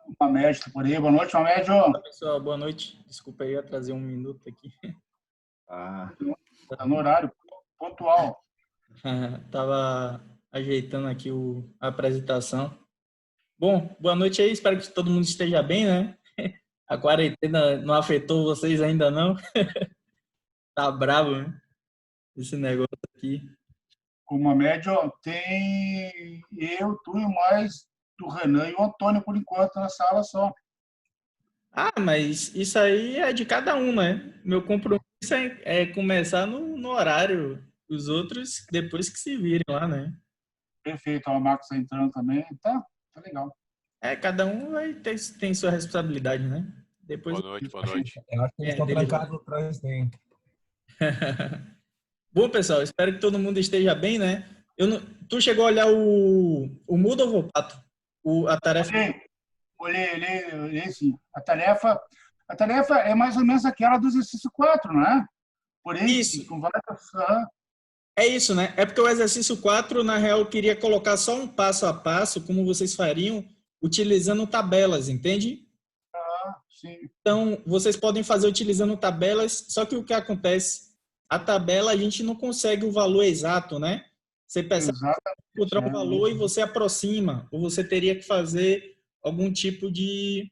Uma média por aí. Boa noite, uma média. Olá, pessoal, boa noite. Desculpa aí atrasei um minuto aqui. Tá no horário pontual. Tava ajeitando aqui a apresentação. Bom, boa noite aí. Espero que todo mundo esteja bem, né? A quarentena não afetou vocês ainda não? Tá bravo, né? Esse negócio aqui. Uma média tem eu, tu e mais do Renan e o Antônio, por enquanto, na sala só. Ah, mas isso aí é de cada um, né? Meu compromisso é começar no horário. Os outros, depois que se virem lá, né? Perfeito, o Marcos tá entrando também. Tá legal. Cada um tem sua responsabilidade, né? Depois Boa noite, boa noite. Eu acho que eles estão dele lá. trancados atrás, tem. Bom, pessoal, espero que todo mundo esteja bem, né? Tu chegou a olhar o Moodle, Volpato? A tarefa? Olhei sim. A tarefa é mais ou menos aquela do exercício 4, não é? Porém, Isso. com várias... É isso, né? É porque o exercício 4, na real, eu queria colocar só um passo a passo, como vocês fariam, utilizando tabelas, entende? Sim. Então, vocês podem fazer utilizando tabelas, só que o que acontece? A tabela, a gente não consegue o valor exato, né? Você percebe que encontrar um valor e você aproxima, ou você teria que fazer algum tipo de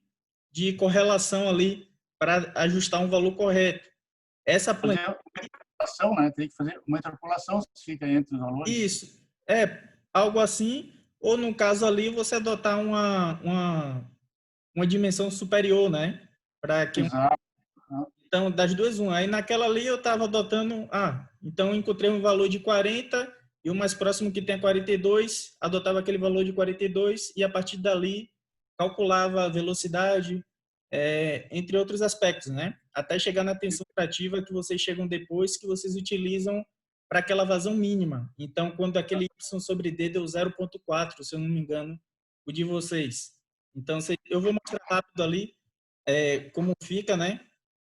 correlação ali para ajustar um valor correto. Essa planilha... né? Tem que fazer uma interpolação se fica entre os valores. Isso. Algo assim, ou no caso ali, você adotar uma dimensão superior, né? Para que Exato. Então, das duas, uma. Aí naquela ali eu estava adotando... então eu encontrei um valor de 40 e o mais próximo que tem é 42, adotava aquele valor de 42 e a partir dali calculava a velocidade, entre outros aspectos, né? Até chegar na tensão trativa que vocês chegam depois, que vocês utilizam para aquela vazão mínima. Então, quando aquele Y sobre D deu 0,4, se eu não me engano, o de vocês. Então, eu vou mostrar rápido ali como fica, né?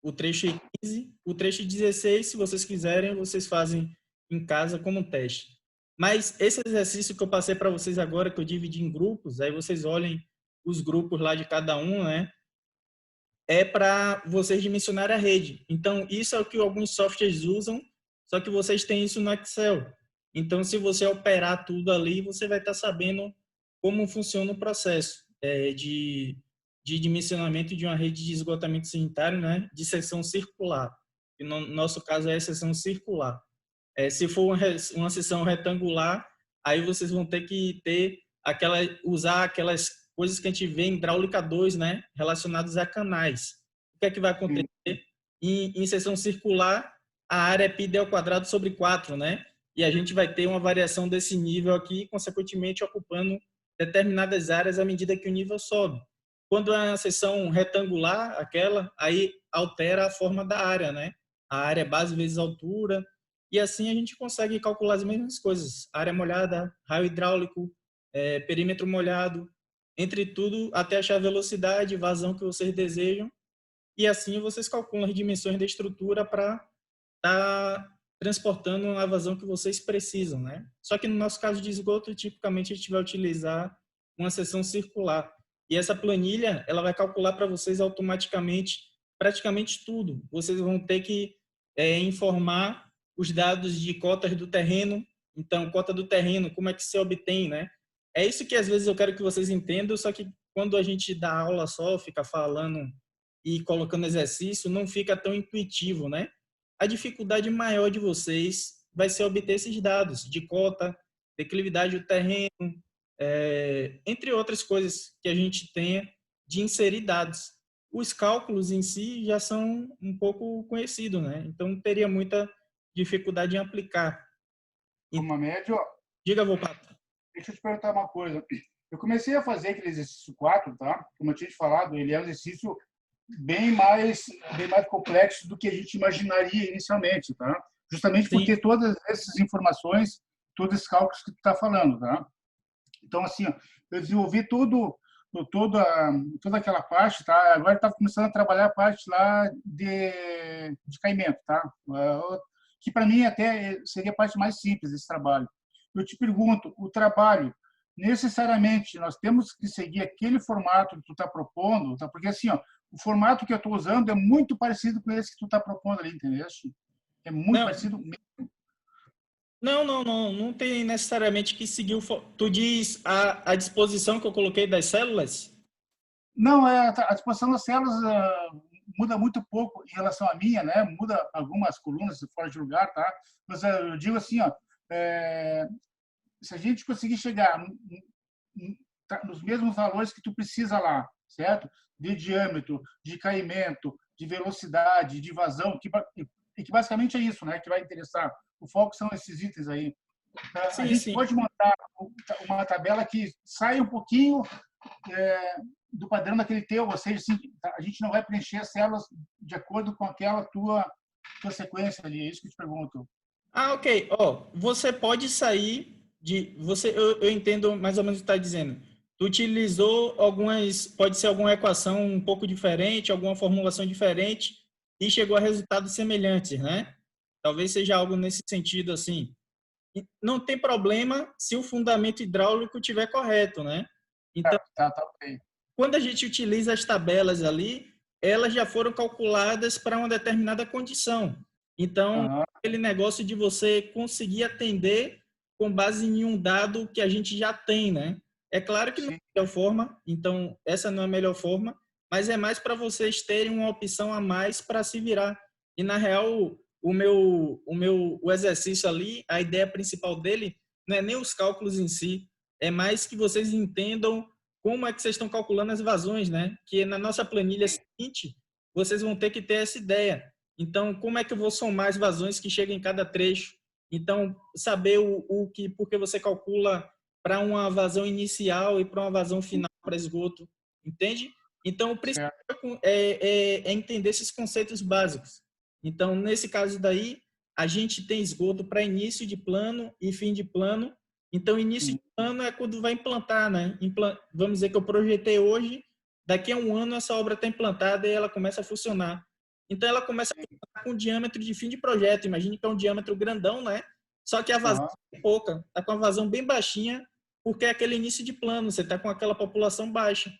O trecho 15, o trecho 16, se vocês quiserem, vocês fazem em casa como teste. Mas esse exercício que eu passei para vocês agora, que eu dividi em grupos, aí vocês olhem os grupos lá de cada um, né? É para vocês dimensionarem a rede. Então, isso é o que alguns softwares usam, só que vocês têm isso no Excel. Então, se você operar tudo ali, você vai estar sabendo como funciona o processo de dimensionamento de uma rede de esgotamento sanitário, né, de seção circular. E no nosso caso é a seção circular. Se for uma seção retangular, aí vocês vão ter que usar aquelas coisas que a gente vê em hidráulica 2, né, relacionadas a canais. O que é que vai acontecer? Em seção circular, a área é π ao quadrado sobre 4, né? E a gente vai ter uma variação desse nível aqui, consequentemente ocupando determinadas áreas à medida que o nível sobe. Quando é uma seção retangular, aí altera a forma da área, né? A área base vezes altura, e assim a gente consegue calcular as mesmas coisas. Área molhada, raio hidráulico, perímetro molhado, entre tudo, até achar a velocidade, vazão que vocês desejam, e assim vocês calculam as dimensões da estrutura para estar transportando a vazão que vocês precisam, né? Só que no nosso caso de esgoto, tipicamente a gente vai utilizar uma seção circular. E essa planilha, ela vai calcular para vocês automaticamente praticamente tudo. Vocês vão ter que informar os dados de cotas do terreno. Então, cota do terreno, como é que se obtém, né? É isso que às vezes eu quero que vocês entendam, só que quando a gente dá aula só, fica falando e colocando exercício, não fica tão intuitivo, né? A dificuldade maior de vocês vai ser obter esses dados de cota, declividade do terreno, entre outras coisas que a gente tenha de inserir dados. Os cálculos em si já são um pouco conhecidos, né? Então não teria muita dificuldade em aplicar. Uma média... Diga, Volpato. Deixa eu te perguntar uma coisa. Eu comecei a fazer aquele exercício 4, tá? Como eu tinha te falado, ele é um exercício bem mais complexo do que a gente imaginaria inicialmente, tá? Justamente por ter todas essas informações, todos esses cálculos que tu está falando, tá? Então, assim, eu desenvolvi toda aquela parte, tá? Agora está começando a trabalhar a parte lá de caimento, tá? Que para mim até seria a parte mais simples desse trabalho. Eu te pergunto, o trabalho necessariamente nós temos que seguir aquele formato que tu está propondo, tá? Porque assim, ó, o formato que eu estou usando é muito parecido com esse que tu está propondo ali, entendeu? É muito Não, parecido. não tem necessariamente que seguir Tu diz a disposição que eu coloquei das células? Não, a disposição das células muda muito pouco em relação à minha, né? Muda algumas colunas fora de lugar, tá? Mas eu digo assim, ó, se a gente conseguir chegar nos mesmos valores que tu precisa lá, certo? De diâmetro, de caimento, de velocidade, de vazão, que basicamente é isso, né? Que vai interessar. O foco são esses itens aí. A Sim, gente sim. pode montar uma tabela que sai um pouquinho do padrão daquele teu, ou seja, assim, a gente não vai preencher as células de acordo com aquela tua sequência ali, é isso que eu te pergunto. Ah, ok. Ó, você pode sair de... eu entendo mais ou menos o que está dizendo. Tu utilizou pode ser alguma equação um pouco diferente, alguma formulação diferente, e chegou a resultados semelhantes, né? Talvez seja algo nesse sentido, assim. E não tem problema se o fundamento hidráulico estiver correto, né? Então, Tá ok. quando a gente utiliza as tabelas ali, elas já foram calculadas para uma determinada condição. Então, Aham, aquele negócio de você conseguir atender com base em um dado que a gente já tem, né? É claro que não é sim, a melhor forma, então essa não é a melhor forma, mas é mais para vocês terem uma opção a mais para se virar. E na real, o exercício ali, a ideia principal dele não é nem os cálculos em si, é mais que vocês entendam como é que vocês estão calculando as vazões, né? Que na nossa planilha seguinte, vocês vão ter que ter essa ideia. Então, como é que eu vou somar as vazões que chegam em cada trecho? Então, saber por que você calcula para uma vazão inicial e para uma vazão final para esgoto, entende? Então, o principal certo. é entender esses conceitos básicos. Então, nesse caso daí, a gente tem esgoto para início de plano e fim de plano. Então, início Uhum, de plano é quando vai implantar, né? Vamos dizer que eu projetei hoje, daqui a um ano essa obra está implantada e ela começa a funcionar. Então, ela começa a funcionar com um diâmetro de fim de projeto. Imagine que é um diâmetro grandão, né? Só que a vazão aham, é pouca, está com a vazão bem baixinha, porque é aquele início de plano, você está com aquela população baixa.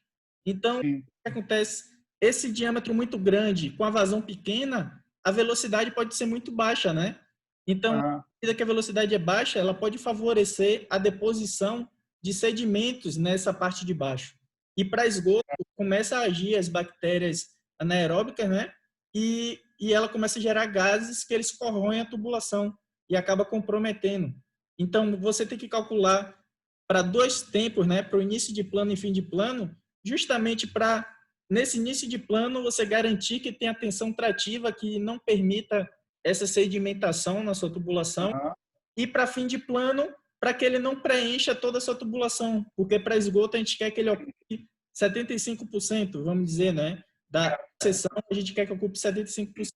Então, o sim, que acontece? Esse diâmetro muito grande, com a vazão pequena, a velocidade pode ser muito baixa, né? Então, à aham, medida que a velocidade é baixa, ela pode favorecer a deposição de sedimentos nessa parte de baixo. E para esgoto, começa a agir as bactérias anaeróbicas, né? E ela começa a gerar gases que eles corroem a tubulação e acaba comprometendo. Então, você tem que calcular para dois tempos, né? Para o início de plano e fim de plano, justamente para, nesse início de plano, você garantir que tem a tensão trativa que não permita essa sedimentação na sua tubulação, aham, e para fim de plano, para que ele não preencha toda a sua tubulação, porque para esgoto a gente quer que ele ocupe 75%, vamos dizer, né? Da seção a gente quer que ocupe 75%.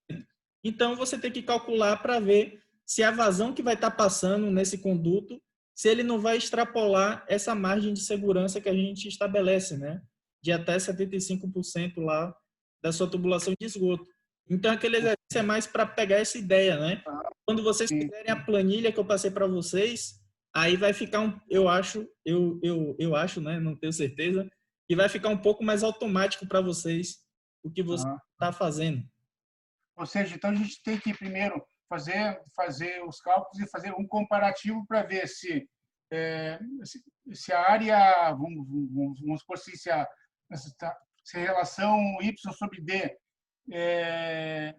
Então você tem que calcular para ver se a vazão que vai estar passando nesse conduto, se ele não vai extrapolar essa margem de segurança que a gente estabelece, né? De até 75% lá da sua tubulação de esgoto. Então aquele exercício é mais para pegar essa ideia, né? aham, Quando vocês sim. fizerem a planilha que eu passei para vocês, aí vai ficar eu acho, né? Não tenho certeza, que vai ficar um pouco mais automático para vocês o que você Aham. está fazendo. Ou seja, então a gente tem que primeiro fazer os cálculos e fazer um comparativo para ver se a área, vamos supor assim, se a relação Y sobre D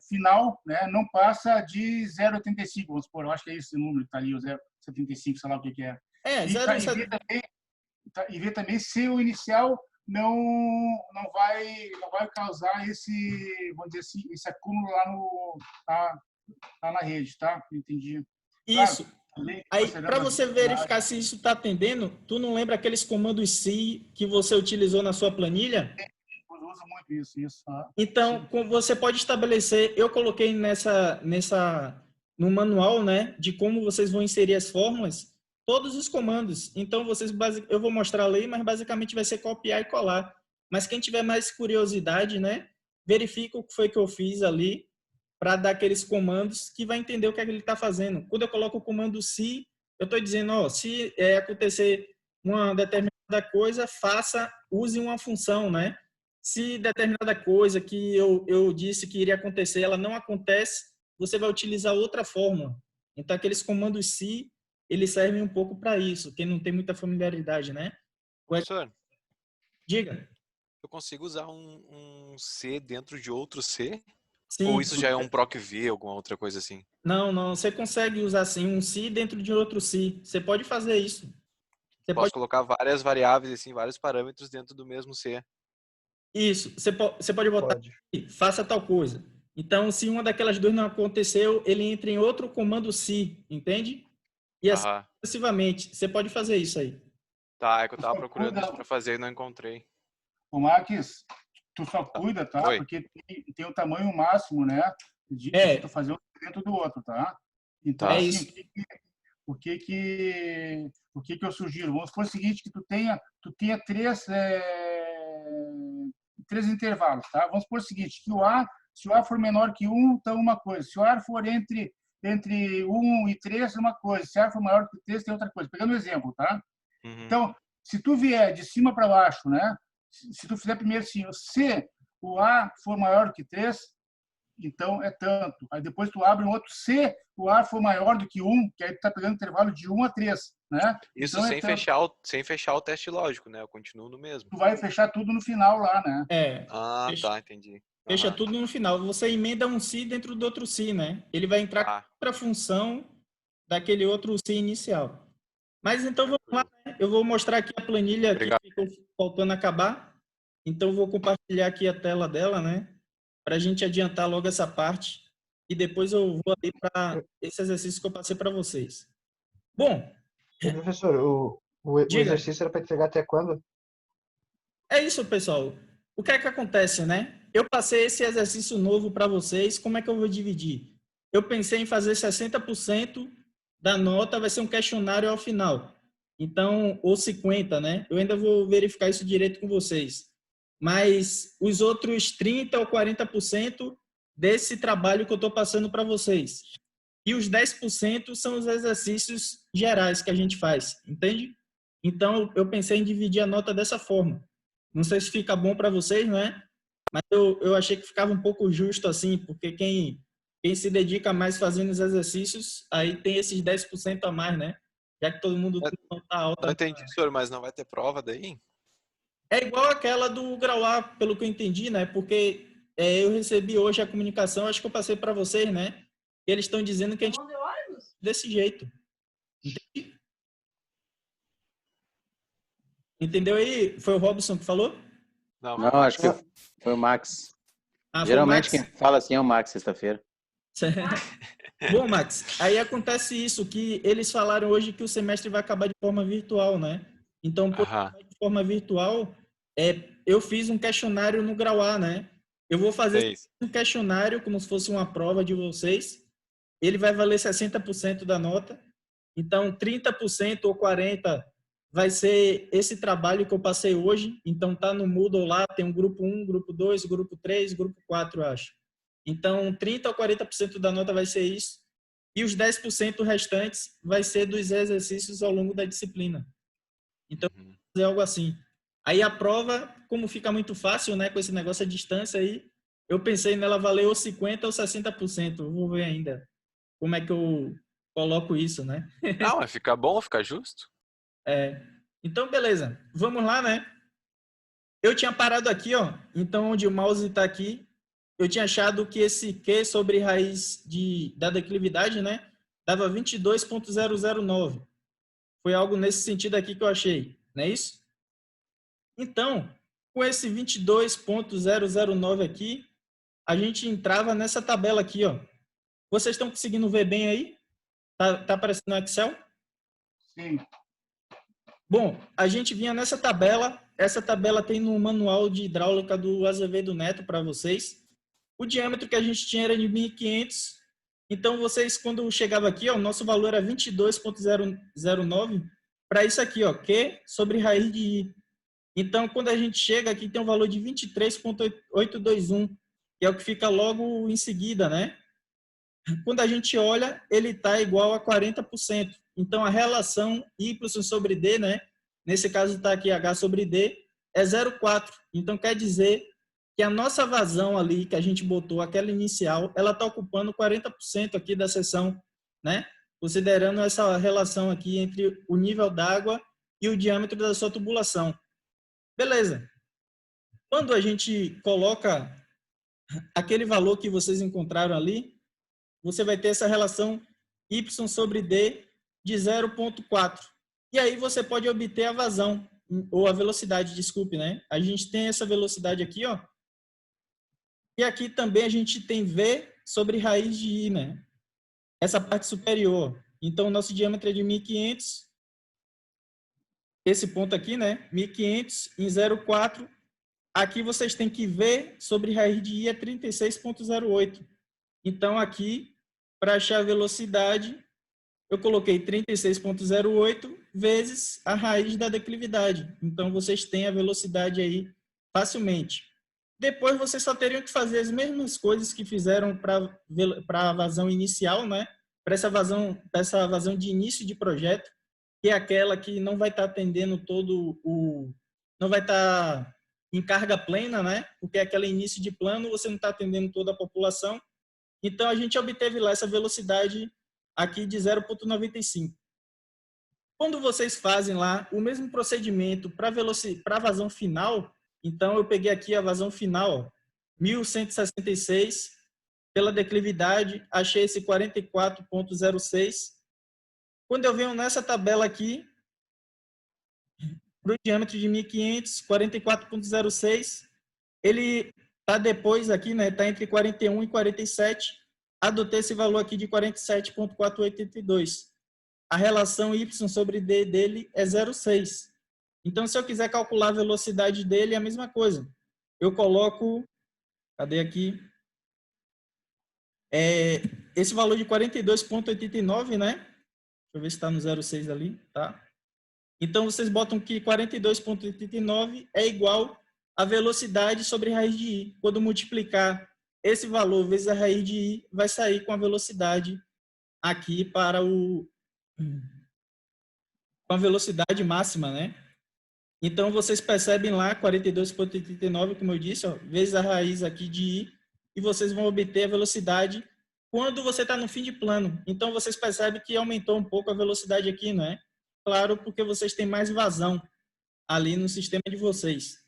final, né, não passa de 0,85, vamos supor, eu acho que é esse número que está ali, o 0,75, sei lá o que é. É, E, zero, e ver também se o inicial não vai causar vamos dizer assim, esse acúmulo lá, lá na rede, tá? Entendi. Claro, isso. também Aí, para considerando a você velocidade, verificar se isso está atendendo, tu não lembra aqueles comandos SI que você utilizou na sua planilha? eu uso muito isso. Então, Sim. você pode estabelecer, eu coloquei no manual, né, de como vocês vão inserir as fórmulas, todos os comandos. Então, eu vou mostrar a lei, mas basicamente vai ser copiar e colar. Mas quem tiver mais curiosidade, né, verifica o que foi que eu fiz ali para dar aqueles comandos que vai entender o que é que ele está fazendo. Quando eu coloco o comando se, eu estou dizendo, ó, se acontecer uma determinada coisa, use uma função, né? Se determinada coisa que eu disse que iria acontecer, ela não acontece, você vai utilizar outra fórmula. Então, aqueles comandos se, eles servem um pouco para isso, quem não tem muita familiaridade, né? Professor, Diga. eu consigo usar um C dentro de outro C? Sim. Ou isso já é um proc V, alguma outra coisa assim? Não, você consegue usar assim um se dentro de outro se. Você pode fazer isso. Você Posso colocar várias variáveis, assim, vários parâmetros dentro do mesmo C. Isso. Você pode botar faça tal coisa. Então, se uma daquelas duas não aconteceu, ele entra em outro comando se, entende? E assim sucessivamente. Você pode fazer isso aí. Tá, é que eu tava procurando isso para fazer e não encontrei. O Max, tu só cuida, tá? Oi. Porque tem o tamanho máximo, né? De tu fazer um dentro do outro, tá? Então, Tá. assim, o que eu sugiro? Vamos supor o seguinte, que tu tenha três intervalos, tá? Vamos supor o seguinte, que se o A for menor que 1, então uma coisa. Se o A for entre 1 e 3, é uma coisa. Se o A for maior que 3, tem outra coisa. Pegando um exemplo, tá? Uhum. Então, se tu vier de cima para baixo, né? Se tu fizer primeiro assim, se o A for maior que 3, então é tanto. Aí depois tu abre um outro, se o A for maior do que 1, que aí tu tá pegando intervalo de 1 a 3, né? Isso então sem fechar o teste lógico, né? Eu continuo no mesmo. Tu vai fechar tudo no final lá, né? Tá, entendi. Fecha tudo no final. Você emenda um se dentro do outro se, né? Ele vai entrar com outra função daquele outro se inicial. Mas então vamos lá, né? Eu vou mostrar aqui a planilha que ficou faltando acabar. Então vou compartilhar aqui a tela dela, né? Para a gente adiantar logo essa parte. E depois eu vou ali para esse exercício que eu passei para vocês. Bom. Professor, o exercício era para entregar até quando? É isso, pessoal. O que é que acontece, né? Eu passei esse exercício novo para vocês. Como é que eu vou dividir? Eu pensei em fazer 60% da nota, vai ser um questionário ao final. Então, ou 50%, né? Eu ainda vou verificar isso direito com vocês. Mas os outros 30% ou 40% desse trabalho que eu estou passando para vocês. E os 10% são os exercícios gerais que a gente faz, entende? Então, eu pensei em dividir a nota dessa forma. Não sei se fica bom para vocês, né? Mas eu achei que ficava um pouco justo assim, porque quem se dedica mais fazendo os exercícios, aí tem esses 10% a mais, né? Já que todo mundo não está alta. Não entendi, senhor, mas não vai ter prova daí? É igual aquela do grau A, pelo que eu entendi, né? Porque eu recebi hoje a comunicação, acho que eu passei para vocês, né? E eles estão dizendo que a gente desse jeito. Entendi? Entendeu aí? Foi o Robson que falou? Não, acho que foi o Max. Geralmente quem fala assim é o Max, sexta-feira. Bom, Max, aí acontece isso, que eles falaram hoje que o semestre vai acabar de forma virtual, né? Então, de forma virtual, eu fiz um questionário no grau A, né? Eu vou fazer um questionário como se fosse uma prova de vocês. Ele vai valer 60% da nota. Então, 30% ou 40% vai ser esse trabalho que eu passei hoje. Então, tá no Moodle lá, tem um grupo 1, grupo 2, grupo 3, grupo 4, eu acho. Então, 30% ou 40% da nota vai ser isso. E os 10% restantes vai ser dos exercícios ao longo da disciplina. Então, vou fazer algo assim. Aí a prova, como fica muito fácil, né, com esse negócio à distância aí, eu pensei nela valer ou 50% ou 60%. Vou ver ainda como é que eu coloco isso, né? Não, mas fica bom, fica justo. Então, beleza. Vamos lá, né? Eu tinha parado aqui, ó. Então, onde o mouse está aqui, eu tinha achado que esse Q sobre raiz da declividade, né, dava 22,009. Foi algo nesse sentido aqui que eu achei, não é isso? Então, com esse 22,009 aqui, a gente entrava nessa tabela aqui, ó. Vocês estão conseguindo ver bem aí? Tá aparecendo no Excel? Sim. Bom, a gente vinha nessa tabela. Essa tabela tem no manual de hidráulica do Azevedo Neto para vocês. O diâmetro que a gente tinha era de 1.500. Então, vocês, quando chegava aqui, ó, o nosso valor era 22,009 para isso aqui, ó, Q sobre raiz de I. Então, quando a gente chega aqui, tem um valor de 23,821, que é o que fica logo em seguida, né? Quando a gente olha, ele está igual a 40%. Então, a relação Y sobre D, né, nesse caso está aqui H sobre D, é 0,4. Então, quer dizer que a nossa vazão ali, que a gente botou, aquela inicial, ela está ocupando 40% aqui da seção, né? Considerando essa relação aqui entre o nível d'água e o diâmetro da sua tubulação. Beleza. Quando a gente coloca aquele valor que vocês encontraram ali, você vai ter essa relação Y sobre D de 0,4. E aí você pode obter a vazão, ou a velocidade, desculpe, né? A gente tem essa velocidade aqui, ó. E aqui também a gente tem V sobre raiz de I, né? Essa parte superior. Então, o nosso diâmetro é de 1.500. Esse ponto aqui, né? 1.500 em 0,4. Aqui vocês têm que V sobre raiz de I é 36,08. Então, aqui, para achar a velocidade, eu coloquei 36,08 vezes a raiz da declividade. Então, vocês têm a velocidade aí facilmente. Depois, vocês só teriam que fazer as mesmas coisas que fizeram para a vazão inicial, né? Para essa vazão de início de projeto, que é aquela que não vai estar atendendo todo o... não vai estar em carga plena, né? Porque aquele início de plano, você não está atendendo toda a população. Então, a gente obteve lá essa velocidade aqui de 0,95. Quando vocês fazem lá o mesmo procedimento para a vazão final, então eu peguei aqui a vazão final, ó, 1.166, pela declividade, achei esse 44,06. Quando eu venho nessa tabela aqui, para o diâmetro de 1.500, 44,06, ele está depois aqui, né? Está entre 41 e 47. Adotei esse valor aqui de 47,482. A relação Y sobre D dele é 0,6. Então, se eu quiser calcular a velocidade dele, é a mesma coisa. Eu coloco, cadê aqui? Esse valor de 42,89, né? Deixa eu ver se está no 0,6 ali, tá? Então, vocês botam que 42,89 é igual a velocidade sobre raiz de I. Quando multiplicar esse valor vezes a raiz de I, vai sair com a velocidade aqui para com a velocidade máxima, né? Então, vocês percebem lá 42,89, como eu disse, ó, vezes a raiz aqui de I, e vocês vão obter a velocidade quando você está no fim de plano. Então, vocês percebem que aumentou um pouco a velocidade aqui, né? Claro, porque vocês têm mais vazão ali no sistema de vocês.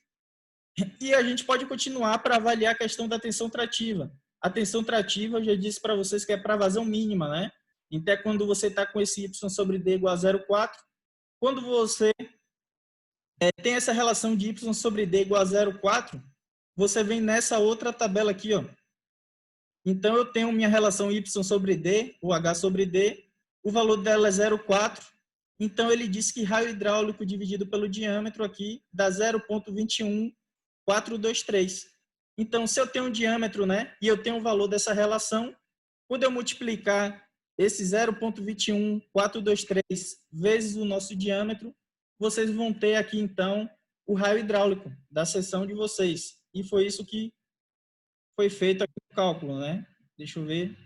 E a gente pode continuar para avaliar a questão da tensão trativa. A tensão trativa, eu já disse para vocês que é para vazão mínima, né? Então, quando você está com esse Y sobre D igual a 0,4, quando você tem essa relação de Y sobre D igual a 0,4, você vem nessa outra tabela aqui, ó. Então, eu tenho minha relação Y sobre D, ou H sobre D, o valor dela é 0,4. Então, ele diz que raio hidráulico dividido pelo diâmetro aqui dá 0,21423. Então, se eu tenho um diâmetro, né, e eu tenho o valor dessa relação, quando eu multiplicar esse 0,21423 vezes o nosso diâmetro, vocês vão ter aqui, então, o raio hidráulico da seção de vocês. E foi isso que foi feito aqui no cálculo, né? Deixa eu ver.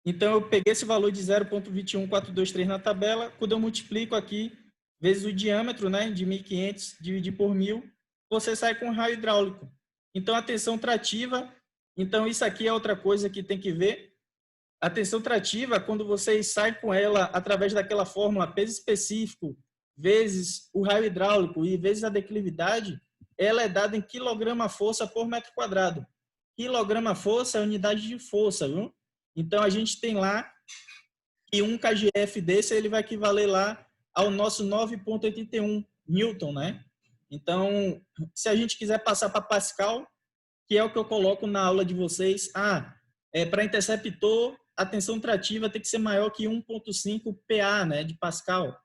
Então, eu peguei esse valor de 0,21423 na tabela. Quando eu multiplico aqui, vezes o diâmetro, né, de 1.500, dividir por 1.000, você sai com raio hidráulico. Então, a tensão trativa, então isso aqui é outra coisa que tem que ver. A tensão trativa, quando vocês saem com ela através daquela fórmula peso específico vezes o raio hidráulico e vezes a declividade, ela é dada em quilograma-força por metro quadrado. Quilograma-força é unidade de força, viu? Então, a gente tem lá que 1 kgf desse, ele vai equivaler lá ao nosso 9,81 Newton, né? Então, se a gente quiser passar para Pascal, que é o que eu coloco na aula de vocês, para interceptor, a tensão trativa tem que ser maior que 1,5 PA, né, de Pascal.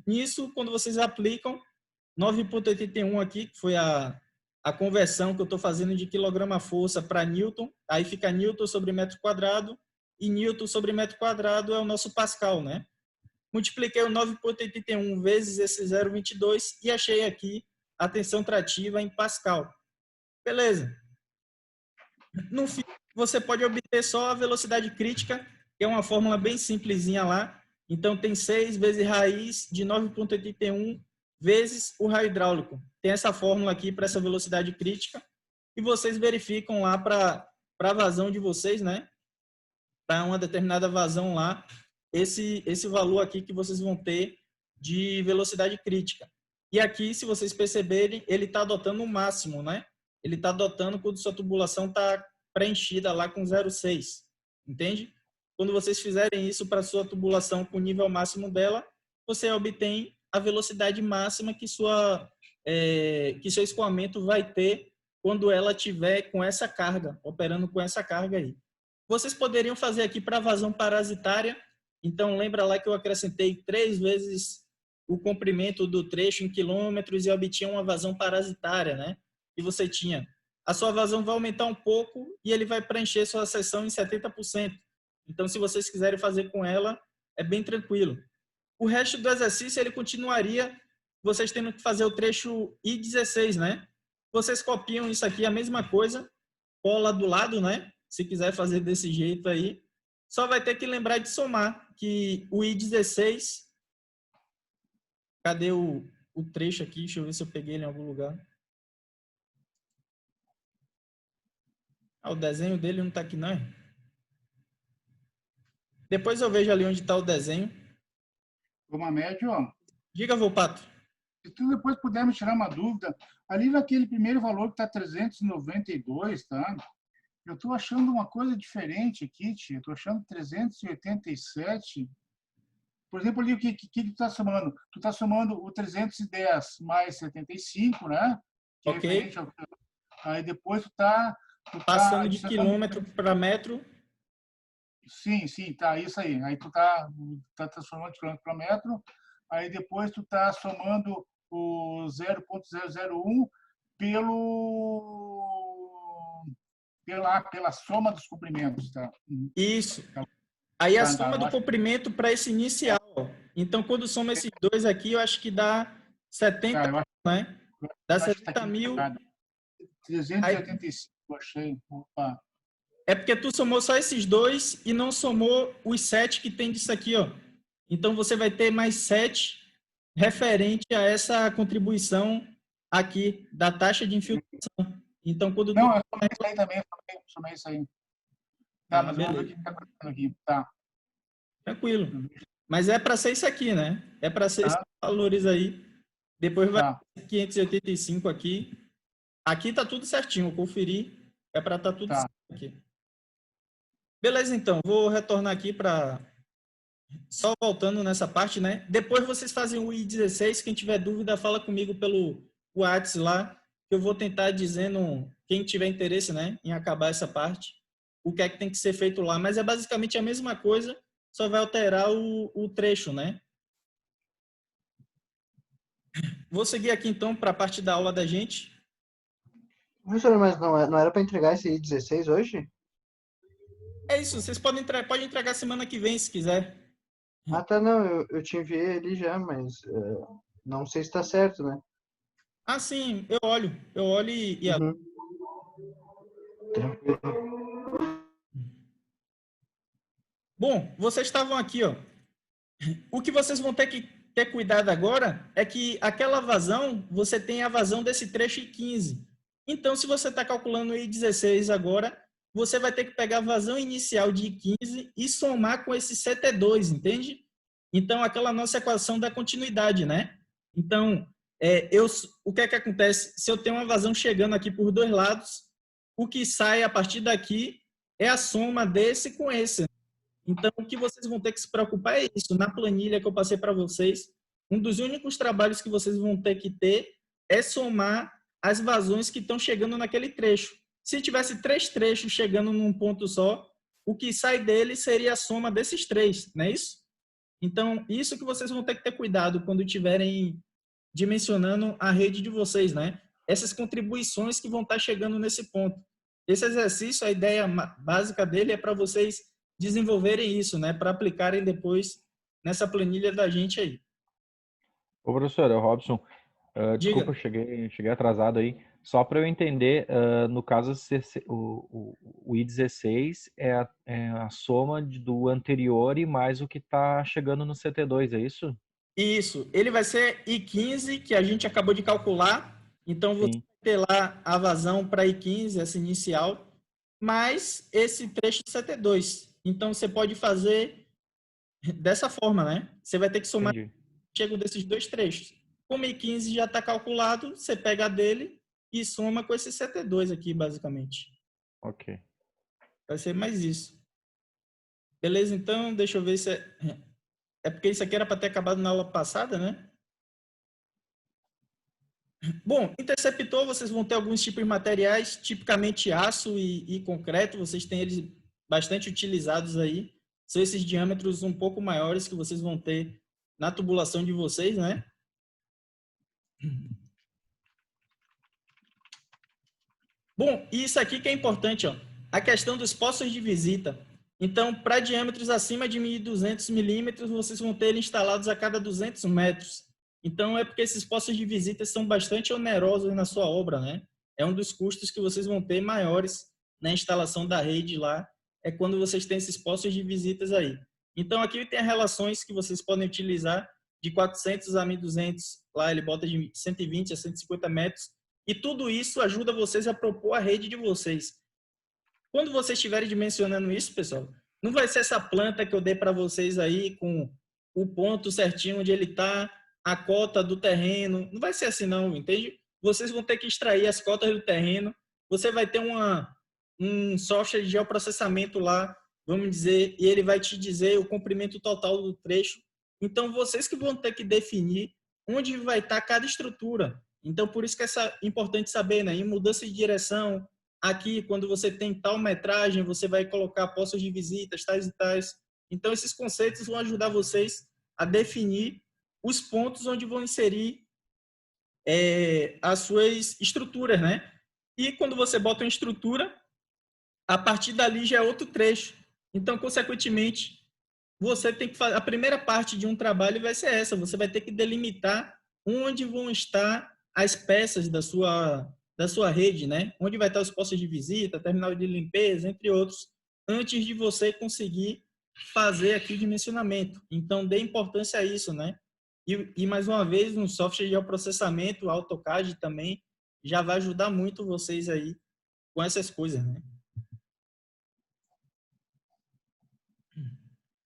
Nisso, quando vocês aplicam 9,81 aqui, que foi a conversão que eu estou fazendo de quilograma-força para Newton, aí fica Newton sobre metro quadrado, e Newton sobre metro quadrado é o nosso Pascal, né? Multipliquei o 9,81 vezes esse 0,22 e achei aqui a tensão trativa em Pascal. Beleza. No fim, você pode obter só a velocidade crítica, que é uma fórmula bem simplesinha lá. Então, tem 6 vezes raiz de 9,81 vezes o raio hidráulico. Tem essa fórmula aqui para essa velocidade crítica. E vocês verificam lá para a vazão de vocês, né? Para uma determinada vazão lá, esse valor aqui que vocês vão ter de velocidade crítica. E aqui, se vocês perceberem, ele está adotando o máximo, né? Ele está adotando quando sua tubulação está preenchida lá com 0,6. Entende? Quando vocês fizerem isso para sua tubulação com o nível máximo dela, você obtém a velocidade máxima que seu escoamento vai ter quando ela tiver com essa carga, operando com essa carga aí. Vocês poderiam fazer aqui para vazão parasitária. Então, lembra lá que eu acrescentei 3 vezes o comprimento do trecho em quilômetros e obtinha uma vazão parasitária, né? E você tinha. A sua vazão vai aumentar um pouco e ele vai preencher sua seção em 70%. Então, se vocês quiserem fazer com ela, é bem tranquilo. O resto do exercício, ele continuaria, vocês tendo que fazer o trecho I16, né? Vocês copiam isso aqui, a mesma coisa, cola do lado, né? Se quiser fazer desse jeito aí, só vai ter que lembrar de somar, que o I16, cadê o trecho aqui? Deixa eu ver se eu peguei ele em algum lugar. O desenho dele não está aqui, não é? Depois eu vejo ali onde está o desenho. Uma média, ó. Diga, Volpato. Se tu depois puder me tirar uma dúvida, ali naquele primeiro valor que está 392, tá? Eu estou achando uma coisa diferente aqui, tia. Eu estou achando 387. Por exemplo, ali o que tu está somando? Tu está somando o 310 mais 75, né? Que ok. É referente ao... Aí depois tu tá passando de quilômetro para metro. Sim, tá, isso aí. Aí tu tá transformando de quilômetro para metro. Aí depois tu tá somando o 0,001 pela soma dos comprimentos, tá? Isso. Aí a soma do comprimento para esse inicial. Então, quando soma esses dois aqui, eu acho que dá 70, né? Dá 70 mil. 385, eu achei. Opa. É porque tu somou só esses dois e não somou os 7 que tem disso aqui, ó. Então, você vai ter mais 7 referente a essa contribuição aqui da taxa de infiltração. Então, quando não, eu somei isso aí também, somei isso aí. Tá, mas beleza. vamos ver o que está acontecendo aqui. Tá. Tranquilo. Mas é para ser isso aqui, né? É para ser esses valores aí. Depois vai 585 aqui. Aqui tá tudo certinho, eu conferi. É para estar tudo certo aqui. Beleza, então. Vou retornar aqui para... Só voltando nessa parte, né? Depois vocês fazem o I16. Quem tiver dúvida, fala comigo pelo WhatsApp lá, que eu vou tentar dizendo, quem tiver interesse, né, em acabar essa parte, o que é que tem que ser feito lá. Mas é basicamente a mesma coisa, só vai alterar o trecho, né? Vou seguir aqui, então, para a parte da aula da gente. Professor, mas não era para entregar esse I16 hoje? É isso, vocês podem entregar semana que vem, se quiser. Ah, tá, não, eu te enviei ali já, mas não sei se está certo, né? Ah, sim, eu olho e... Tranquilo. Bom, vocês estavam aqui, ó. O que vocês vão ter que ter cuidado agora é que aquela vazão, você tem a vazão desse trecho I15. Então, se você está calculando o I16 agora, você vai ter que pegar a vazão inicial de I15 e somar com esse CT2, entende? Então, aquela nossa equação da continuidade, né? Então, o que é que acontece? Se eu tenho uma vazão chegando aqui por dois lados, o que sai a partir daqui é a soma desse com esse. Então, o que vocês vão ter que se preocupar é isso. Na planilha que eu passei para vocês, um dos únicos trabalhos que vocês vão ter que ter é somar as vazões que estão chegando naquele trecho. Se tivesse 3 trechos chegando num ponto só, o que sai dele seria a soma desses 3, não é isso? Então, isso que vocês vão ter que ter cuidado quando estiverem dimensionando a rede de vocês, né? Essas contribuições que vão estar chegando nesse ponto. Esse exercício, a ideia básica dele é para vocês desenvolverem isso, né? Para aplicarem depois nessa planilha da gente aí. Ô, professor, é o Robson. Diga. Desculpa, cheguei atrasado aí. Só para eu entender, no caso, o I16 é a soma do anterior e mais o que está chegando no CT2, é isso? Isso. Ele vai ser I15, que a gente acabou de calcular. Então, você Sim. vai ter lá a vazão para I15, essa inicial, mais esse trecho CT2. Então, você pode fazer dessa forma, né? Você vai ter que somar Entendi. chego desses dois trechos. Como I15 já está calculado, você pega a dele e soma com esse CT2 aqui, basicamente. Ok. Vai ser mais isso. Beleza? Então, deixa eu ver se é porque isso aqui era para ter acabado na aula passada, né? Bom, interceptor, vocês vão ter alguns tipos de materiais, tipicamente aço e concreto, vocês têm eles bastante utilizados aí. São esses diâmetros um pouco maiores que vocês vão ter na tubulação de vocês, né? Bom, e isso aqui que é importante, ó, a questão dos postos de visita. Então, para diâmetros acima de 1.200 milímetros, vocês vão ter instalados a cada 200 metros. Então, é porque esses postos de visita são bastante onerosos na sua obra, né? É um dos custos que vocês vão ter maiores na instalação da rede lá, é quando vocês têm esses postos de visitas aí. Então, aqui tem as relações que vocês podem utilizar de 400 a 1.200, lá ele bota de 120 a 150 metros, e tudo isso ajuda vocês a propor a rede de vocês. Quando vocês estiverem dimensionando isso, pessoal, não vai ser essa planta que eu dei para vocês aí com o ponto certinho onde ele está, a cota do terreno. Não vai ser assim não, entende? Vocês vão ter que extrair as cotas do terreno. Você vai ter um software de geoprocessamento lá, vamos dizer, e ele vai te dizer o comprimento total do trecho. Então, vocês que vão ter que definir onde vai estar cada estrutura. Então, por isso que é importante saber, né? Em mudança de direção, aqui, quando você tem tal metragem, você vai colocar postos de visitas, tais e tais. Então, esses conceitos vão ajudar vocês a definir os pontos onde vão inserir as suas estruturas, né? E quando você bota uma estrutura, a partir dali já é outro trecho. Então, consequentemente, você tem que fazer... A primeira parte de um trabalho vai ser essa. Você vai ter que delimitar onde vão estar as peças da sua rede, né? Onde vai estar os postos de visita, terminal de limpeza, entre outros, antes de você conseguir fazer aqui o dimensionamento. Então, dê importância a isso, né? E mais uma vez, um software de processamento, AutoCAD também, já vai ajudar muito vocês aí com essas coisas, né?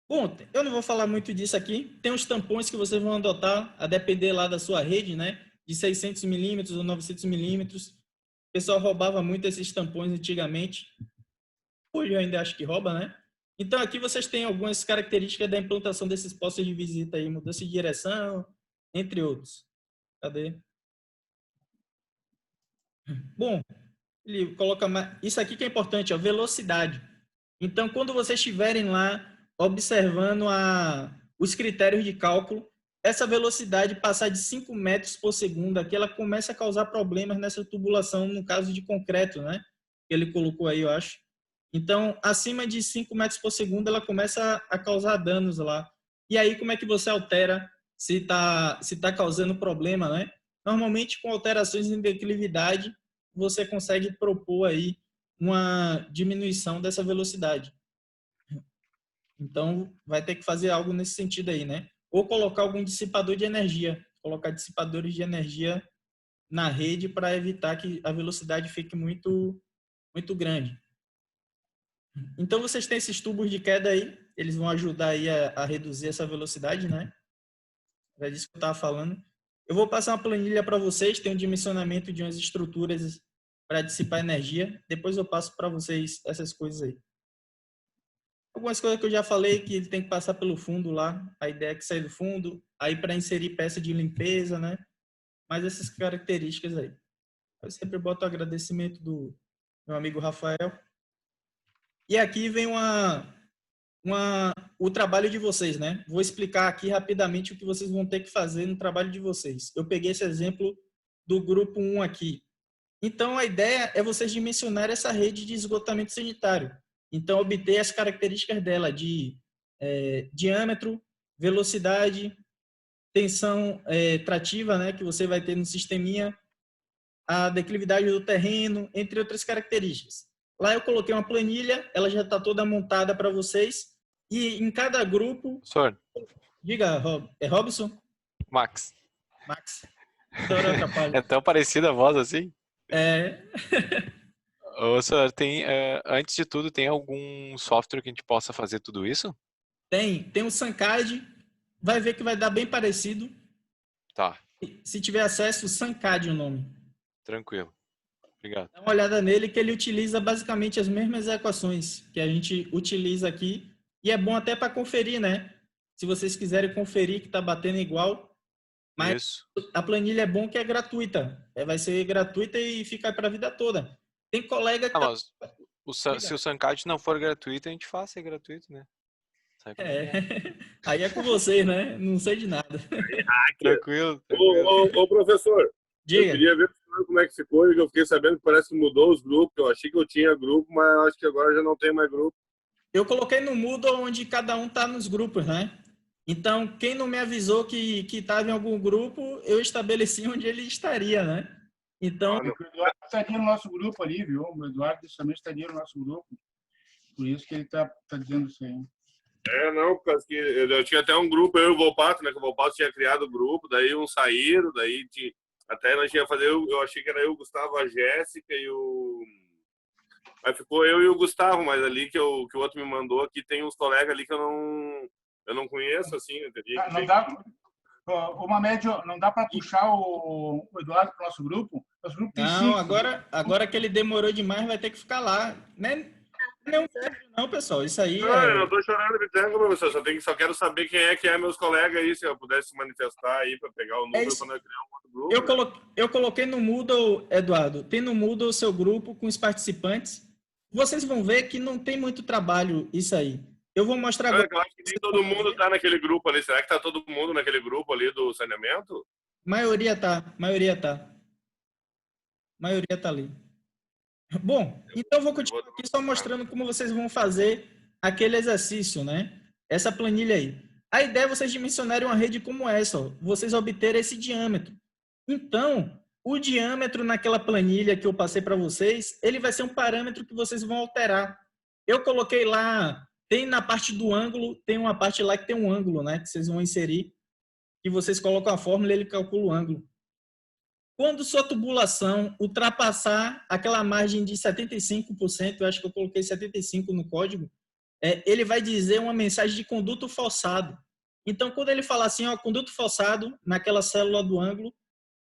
Bom, eu não vou falar muito disso aqui. Tem os tampões que vocês vão adotar, a depender lá da sua rede, né? De 600 milímetros ou 900 milímetros. O pessoal roubava muito esses tampões antigamente. Hoje eu ainda acho que rouba, né? Então aqui vocês têm algumas características da implantação desses postos de visita aí, mudança de direção, entre outros. Cadê? Bom, ele coloca mais... Isso aqui que é importante, ó, velocidade. Então, quando vocês estiverem lá observando os critérios de cálculo, essa velocidade passar de 5 metros por segundo, aqui ela começa a causar problemas nessa tubulação, no caso de concreto, né? Que ele colocou aí, eu acho. Então, acima de 5 metros por segundo, ela começa a causar danos lá. E aí, como é que você altera se tá causando problema, né? Normalmente, com alterações em declividade, você consegue propor aí uma diminuição dessa velocidade. Então, vai ter que fazer algo nesse sentido aí, né? Ou colocar algum dissipador de energia. Colocar dissipadores de energia na rede para evitar que a velocidade fique muito, muito grande. Então, vocês têm esses tubos de queda aí. Eles vão ajudar aí a reduzir essa velocidade, né? Era disso que eu estava falando. Eu vou passar uma planilha para vocês. Tem um dimensionamento de umas estruturas para dissipar energia. Depois eu passo para vocês essas coisas aí. Algumas coisas que eu já falei, que ele tem que passar pelo fundo lá, a ideia é que sai do fundo, aí para inserir peça de limpeza, né? Mas essas características aí. Eu sempre boto o agradecimento do meu amigo Rafael. E aqui vem o trabalho de vocês, né? Vou explicar aqui rapidamente o que vocês vão ter que fazer no trabalho de vocês. Eu peguei esse exemplo do grupo 1 aqui. Então, a ideia é vocês dimensionar essa rede de esgotamento sanitário. Então, obter as características dela de diâmetro, velocidade, tensão trativa, né, que você vai ter no sisteminha, a declividade do terreno, entre outras características. Lá eu coloquei uma planilha, ela já está toda montada para vocês, e em cada grupo... Senhor, Diga, é Robson? Max. Max. Toda hora eu atrapalho. É tão parecida a voz assim? É... Ô, senhor, antes de tudo, tem algum software que a gente possa fazer tudo isso? Tem o Sancad, vai ver que vai dar bem parecido. Tá, Se tiver acesso, Sancad é o nome. tranquilo. Obrigado. Dá uma olhada nele, que ele utiliza basicamente as mesmas equações que a gente utiliza aqui. E é bom até para conferir, né? Se vocês quiserem conferir que está batendo igual. Mas Isso. a planilha é bom que é gratuita. Vai ser gratuita e fica para a vida toda. Tem colega que... Mas se o Sancad não for gratuito, a gente faz ser gratuito, né? Aí é com vocês, né? Não sei de nada. Tranquilo. Ô, professor, Diga. eu queria ver como é que ficou, e eu fiquei sabendo que parece que mudou os grupos. Eu achei que eu tinha grupo, mas acho que agora já não tem mais grupo. Eu coloquei no Moodle onde cada um tá nos grupos, né? Então, quem não me avisou que estava em algum grupo, eu estabeleci onde ele estaria, né? Então... O Eduardo estaria no nosso grupo ali, viu? O Eduardo também estaria no nosso grupo. Por isso que ele tá dizendo isso aí. Não, porque eu tinha até um grupo, eu e o Volpato, né? Que o Volpato tinha criado o grupo, daí uns saíram, daí até nós ia fazer, eu achei que era eu, o Gustavo, a Jéssica e o... Aí ficou eu e o Gustavo, mas ali que o outro me mandou, aqui tem uns colegas ali que eu não conheço, assim, entendi? Não dá, uma média, não dá para puxar o Eduardo para o nosso grupo? Nosso grupo tem não, 5. agora que ele demorou demais, vai ter que ficar lá. Não, pessoal, isso aí não, eu não tô chorando, Bitango, professor, só quero saber quem é meus colegas aí, se eu pudesse se manifestar aí para pegar o número para nós criar um outro grupo. Eu coloquei no Moodle, Eduardo, tem no Moodle o seu grupo com os participantes. Vocês vão ver que não tem muito trabalho isso aí. Eu vou mostrar agora. Eu acho que nem todo mundo está naquele grupo ali. Será que está todo mundo naquele grupo ali do saneamento? Maioria tá. Maioria tá ali. Bom, então eu vou continuar aqui só mostrando como vocês vão fazer aquele exercício, né? Essa planilha aí. A ideia é vocês dimensionarem uma rede como essa, ó. Vocês obterem esse diâmetro. Então, o diâmetro naquela planilha que eu passei para vocês, ele vai ser um parâmetro que vocês vão alterar. Eu coloquei lá, tem na parte do ângulo, tem uma parte lá que tem um ângulo, né? Que vocês vão inserir, e vocês colocam a fórmula e ele calcula o ângulo. Quando sua tubulação ultrapassar aquela margem de 75%, eu acho que eu coloquei 75% no código, ele vai dizer uma mensagem de conduto forçado. Então, quando ele falar assim, ó, conduto forçado, naquela célula do ângulo,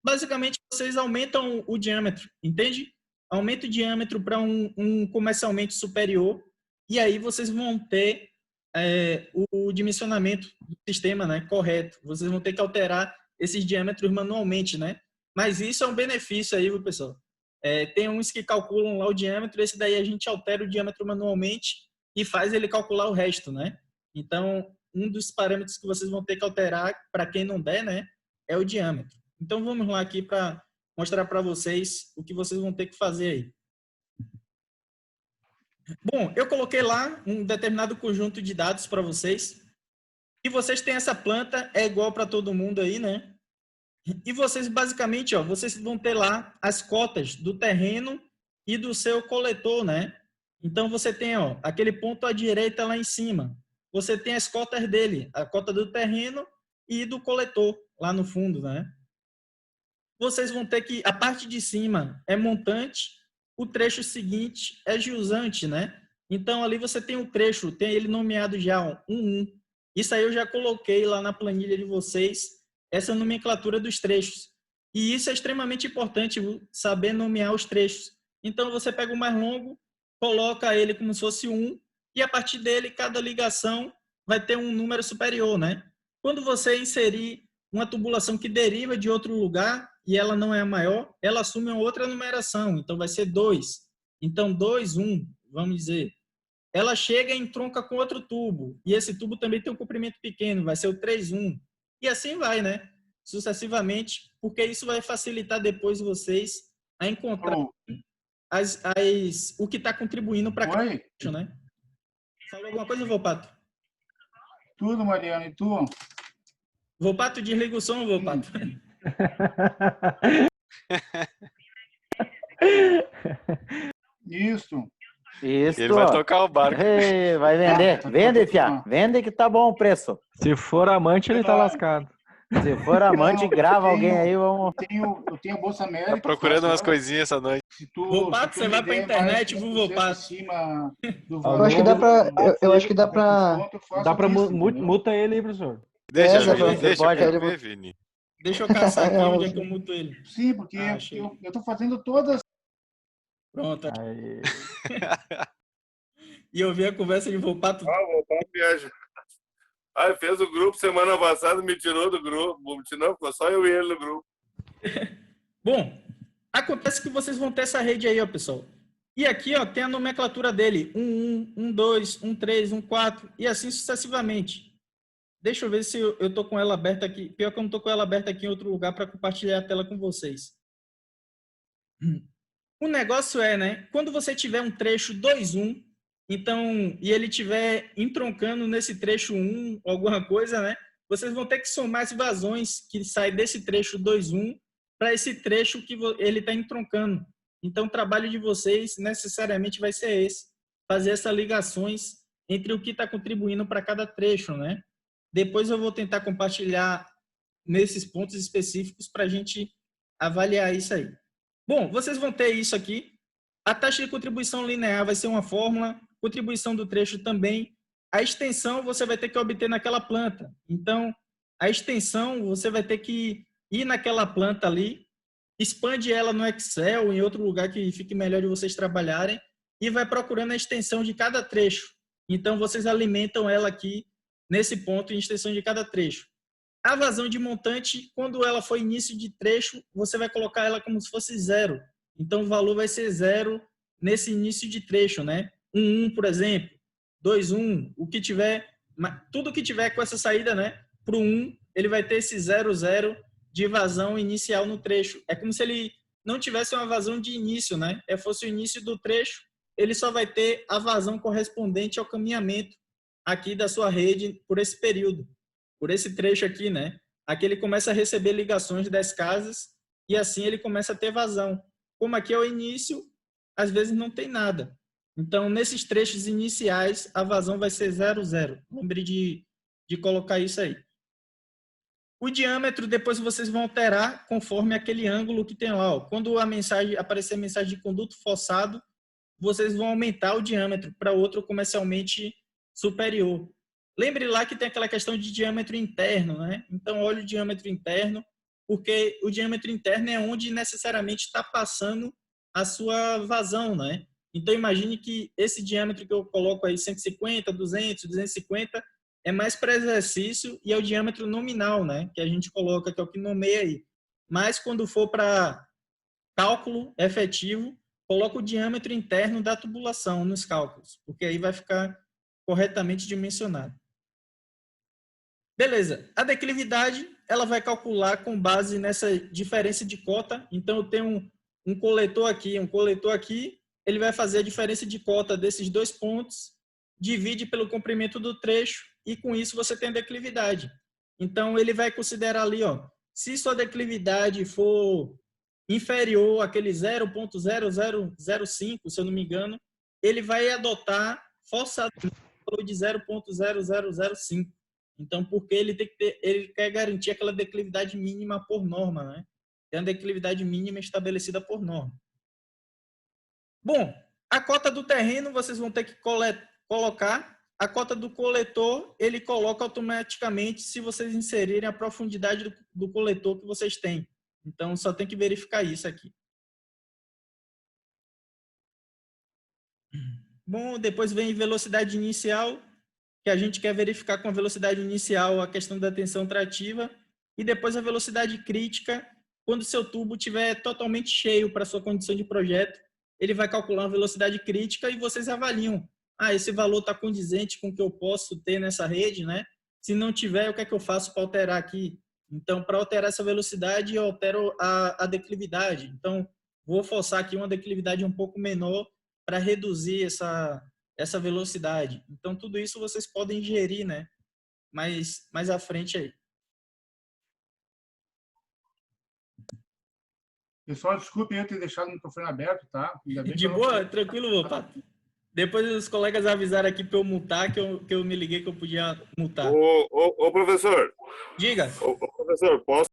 basicamente vocês aumentam o diâmetro, entende? Aumenta o diâmetro para um comercialmente superior, e aí vocês vão ter o dimensionamento do sistema, né, correto. Vocês vão ter que alterar esses diâmetros manualmente, né? Mas isso é um benefício aí, viu, pessoal? Tem uns que calculam lá o diâmetro, esse daí a gente altera o diâmetro manualmente e faz ele calcular o resto, né? Então, um dos parâmetros que vocês vão ter que alterar, para quem não der, né, é o diâmetro. Então, vamos lá aqui para mostrar para vocês o que vocês vão ter que fazer aí. Bom, eu coloquei lá um determinado conjunto de dados para vocês. E vocês têm essa planta, é igual para todo mundo aí, né? E vocês, basicamente, ó, vocês vão ter lá as cotas do terreno e do seu coletor, né? Então, você tem, ó, aquele ponto à direita lá em cima. Você tem as cotas dele, a cota do terreno e do coletor lá no fundo, né? Vocês vão ter que, a parte de cima é montante, o trecho seguinte é jusante, né? Então, ali você tem um trecho, tem ele nomeado já, ó, 1. Isso aí eu já coloquei lá na planilha de vocês, essa nomenclatura dos trechos. E isso é extremamente importante, saber nomear os trechos. Então, você pega o mais longo, coloca ele como se fosse 1, e a partir dele, cada ligação vai ter um número superior, né? Quando você inserir uma tubulação que deriva de outro lugar, e ela não é a maior, ela assume uma outra numeração. Então, vai ser 2. Então, 2, 1, vamos dizer. Ela chega e entronca com outro tubo. E esse tubo também tem um comprimento pequeno, vai ser o 3, 1. E assim vai, né? Sucessivamente, porque isso vai facilitar depois vocês a encontrar o que está contribuindo para cada trecho, né? Falou alguma coisa, Volpato? Tudo, Mariana. E tu? Volpato, desliga o som, Volpato. Isso. Isso. Ele vai tocar o barco. Ei, vai vender. Vende, fia. Vende que tá bom o preço. Se for amante, ele tá lascado. Se for amante, Não, grava eu alguém tenho- aí, vamos. Eu tenho a Bolsa América. Tá procurando faço umas ela. coisinhas essa noite. Se tu, Volpato, se tu você me vai pra der internet, mais Volpato. 10% acima do Eu valor, Eu acho que dá pra. Eu acho que dá pra. desconto, eu faço Dá pra isso, entendeu? multa ele aí, professor. Deixa, dá pra- Vini, deixa pode. eu ver, Vini. Deixa eu caçar aqui É, onde é que eu muto ele. Sim, porque Ah, achei. eu tô fazendo todas. Pronto. Aí. E eu vi a conversa de Volpato. Ah, vou para viagem. Ah, fez o grupo semana passada, me tirou do grupo. Não, ficou só eu e ele no grupo. Bom, acontece que vocês vão ter essa rede aí, ó, pessoal. E aqui, ó, tem a nomenclatura dele. 1, 2, 3, 4 e assim sucessivamente. Deixa eu ver se eu tô com ela aberta aqui. Pior que eu não tô com ela aberta aqui em outro lugar para compartilhar a tela com vocês. O negócio é, né? Quando você tiver um trecho 2-1, então, e ele tiver entroncando nesse trecho 1, alguma coisa, né? Vocês vão ter que somar as vazões que saem desse trecho 2-1 para esse trecho que ele está entroncando. Então, o trabalho de vocês necessariamente vai ser esse, fazer essas ligações entre o que está contribuindo para cada trecho, né? Depois eu vou tentar compartilhar nesses pontos específicos para a gente avaliar isso aí. Bom, vocês vão ter isso aqui. A taxa de contribuição linear vai ser uma fórmula, contribuição do trecho também. A extensão você vai ter que obter naquela planta. Então, a extensão você vai ter que ir naquela planta ali, expande ela no Excel, em outro lugar que fique melhor de vocês trabalharem, e vai procurando a extensão de cada trecho. Então, vocês alimentam ela aqui nesse ponto em extensão de cada trecho. A vazão de montante, quando ela for início de trecho, você vai colocar ela como se fosse 0. Então, o valor vai ser 0 nesse início de trecho, né? 1, por exemplo, 2, o que tiver, tudo que tiver com essa saída, né? Para o 1, ele vai ter esse 0 de vazão inicial no trecho. É como se ele não tivesse uma vazão de início, né? Fosse o início do trecho, ele só vai ter a vazão correspondente ao caminhamento aqui da sua rede por esse período, por esse trecho aqui, né? Aqui ele começa a receber ligações das casas e assim ele começa a ter vazão. Como aqui é o início, às vezes não tem nada. Então, nesses trechos iniciais, a vazão vai ser 0. Lembre de colocar isso aí. O diâmetro, depois vocês vão alterar conforme aquele ângulo que tem lá. Ó. Quando aparecer a mensagem de conduto forçado, vocês vão aumentar o diâmetro para outro comercialmente superior. Lembre lá que tem aquela questão de diâmetro interno, né? Então, olha o diâmetro interno, porque o diâmetro interno é onde necessariamente está passando a sua vazão, né? Então, imagine que esse diâmetro que eu coloco aí, 150, 200, 250, é mais para exercício e é o diâmetro nominal, né? Que a gente coloca, que é o que nomeia aí. Mas, quando for para cálculo efetivo, coloca o diâmetro interno da tubulação nos cálculos, porque aí vai ficar corretamente dimensionado. Beleza. A declividade, ela vai calcular com base nessa diferença de cota. Então, eu tenho um coletor aqui, ele vai fazer a diferença de cota desses dois pontos, divide pelo comprimento do trecho e com isso você tem a declividade. Então, ele vai considerar ali, ó, se sua declividade for inferior àquele 0,0005, se eu não me engano, ele vai adotar forçadamente o valor de 0,0005. Então, porque ele quer garantir aquela declividade mínima por norma, né? Tem a declividade mínima estabelecida por norma. Bom, a cota do terreno vocês vão ter que colocar. A cota do coletor, ele coloca automaticamente se vocês inserirem a profundidade do coletor que vocês têm. Então, só tem que verificar isso aqui. Bom, depois vem velocidade inicial, que a gente quer verificar com a velocidade inicial a questão da tensão trativa, e depois a velocidade crítica, quando o seu tubo estiver totalmente cheio para a sua condição de projeto, ele vai calcular uma velocidade crítica e vocês avaliam. Esse valor está condizente com o que eu posso ter nessa rede, né? Se não tiver, o que é que eu faço para alterar aqui? Então, para alterar essa velocidade, eu altero a declividade. Então, vou forçar aqui uma declividade um pouco menor para reduzir essa velocidade. Então, tudo isso vocês podem gerir, né? Mais à frente aí. Pessoal, desculpem eu ter deixado o microfone aberto, tá? Ainda bem que De eu não- boa, tranquilo, Volpato. Depois os colegas avisaram aqui para eu mutar, que eu me liguei que eu podia mutar. Ô, professor. Diga. Ô, professor, posso